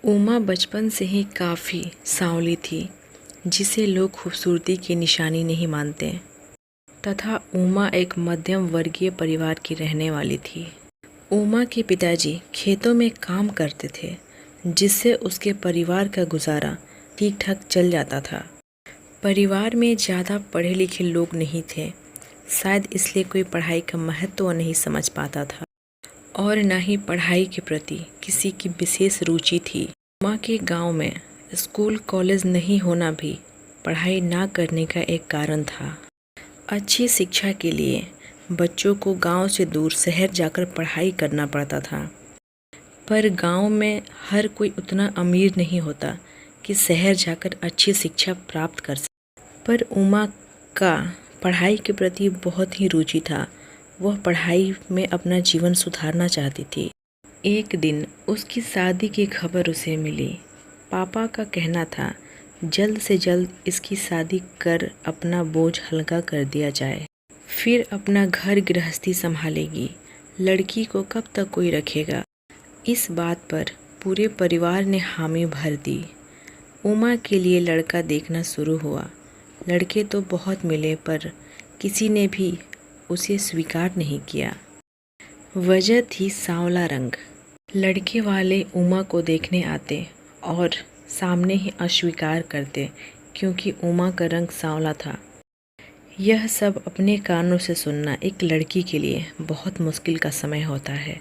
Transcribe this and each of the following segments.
उमा बचपन से ही काफ़ी सांवली थी, जिसे लोग खूबसूरती की निशानी नहीं मानते, तथा उमा एक मध्यम वर्गीय परिवार की रहने वाली थी। उमा के पिताजी खेतों में काम करते थे, जिससे उसके परिवार का गुजारा ठीक ठाक चल जाता था। परिवार में ज़्यादा पढ़े लिखे लोग नहीं थे, शायद इसलिए कोई पढ़ाई का महत्व नहीं समझ पाता था और न ही पढ़ाई के प्रति किसी की विशेष रुचि थी। उमा के गांव में स्कूल कॉलेज नहीं होना भी पढ़ाई ना करने का एक कारण था। अच्छी शिक्षा के लिए बच्चों को गांव से दूर शहर जाकर पढ़ाई करना पड़ता था, पर गांव में हर कोई उतना अमीर नहीं होता कि शहर जाकर अच्छी शिक्षा प्राप्त कर सके। पर उमा का पढ़ाई के प्रति बहुत ही रुचि था। वह पढ़ाई में अपना जीवन सुधारना चाहती थी। एक दिन उसकी शादी की खबर उसे मिली। पापा का कहना था, जल्द से जल्द इसकी शादी कर अपना बोझ हल्का कर दिया जाए, फिर अपना घर गृहस्थी संभालेगी। लड़की को कब तक कोई रखेगा। इस बात पर पूरे परिवार ने हामी भर दी। उमा के लिए लड़का देखना शुरू हुआ। लड़के तो बहुत मिले, पर किसी ने भी उसे स्वीकार नहीं किया। वजह थी सांवला रंग। लड़के वाले उमा को देखने आते और सामने ही अस्वीकार करते, क्योंकि उमा का रंग सांवला था। यह सब अपने कानों से सुनना एक लड़की के लिए बहुत मुश्किल का समय होता है।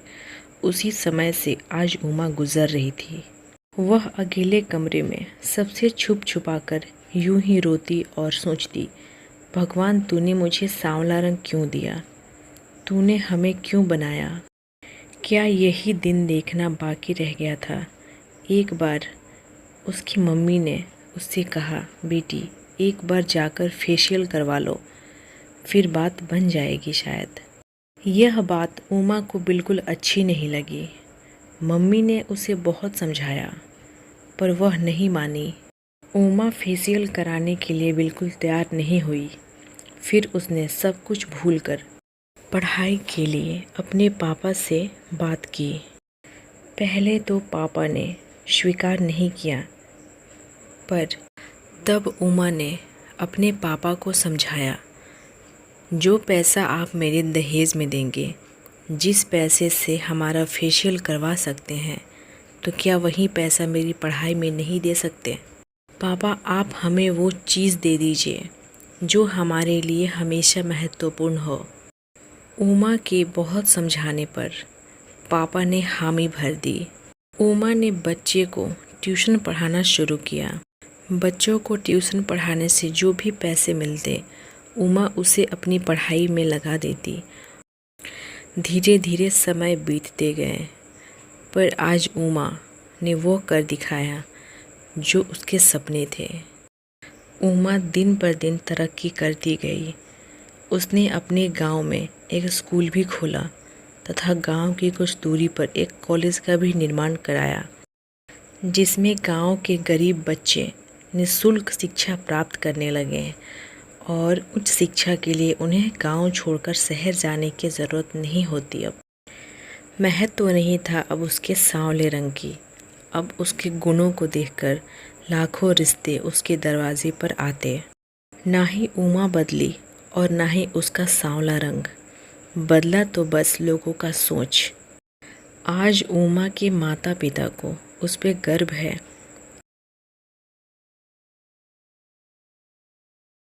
उसी समय से आज उमा गुजर रही थी। वह अकेले कमरे में सबसे छुप छुपा कर यूं ही रोती और सोचती, भगवान तूने मुझे सांवला रंग क्यों दिया? तूने हमें क्यों बनाया? क्या यही दिन देखना बाकी रह गया था? एक बार उसकी मम्मी ने उससे कहा, बेटी एक बार जाकर फेशियल करवा लो, फिर बात बन जाएगी शायद। यह बात उमा को बिल्कुल अच्छी नहीं लगी। मम्मी ने उसे बहुत समझाया, पर वह नहीं मानी। उमा फेशियल कराने के लिए बिल्कुल तैयार नहीं हुई। फिर उसने सब कुछ भूलकर पढ़ाई के लिए अपने पापा से बात की। पहले तो पापा ने स्वीकार नहीं किया, पर तब उमा ने अपने पापा को समझाया, जो पैसा आप मेरे दहेज में देंगे, जिस पैसे से हमारा फेशियल करवा सकते हैं, तो क्या वही पैसा मेरी पढ़ाई में नहीं दे सकते? पापा आप हमें वो चीज़ दे दीजिए जो हमारे लिए हमेशा महत्वपूर्ण हो। उमा के बहुत समझाने पर पापा ने हामी भर दी। उमा ने बच्चे को ट्यूशन पढ़ाना शुरू किया। बच्चों को ट्यूशन पढ़ाने से जो भी पैसे मिलते, उमा उसे अपनी पढ़ाई में लगा देती। धीरे धीरे समय बीतते गए, पर आज उमा ने वो कर दिखाया जो उसके सपने थे। उमा दिन पर दिन तरक्की करती गई। उसने अपने गांव में एक स्कूल भी खोला तथा गांव की कुछ दूरी पर एक कॉलेज का भी निर्माण कराया, जिसमें गांव के गरीब बच्चे निःशुल्क शिक्षा प्राप्त करने लगे और उच्च शिक्षा के लिए उन्हें गांव छोड़कर शहर जाने की ज़रूरत नहीं होती। अब महत्व नहीं था अब उसके सांवले रंग की। अब उसके गुणों को देखकर लाखों रिश्ते उसके दरवाजे पर आते। ना ही उमा बदली और ना ही उसका सांवला रंग बदला, तो बस लोगों का सोच। आज उमा के माता पिता को उस पर गर्व है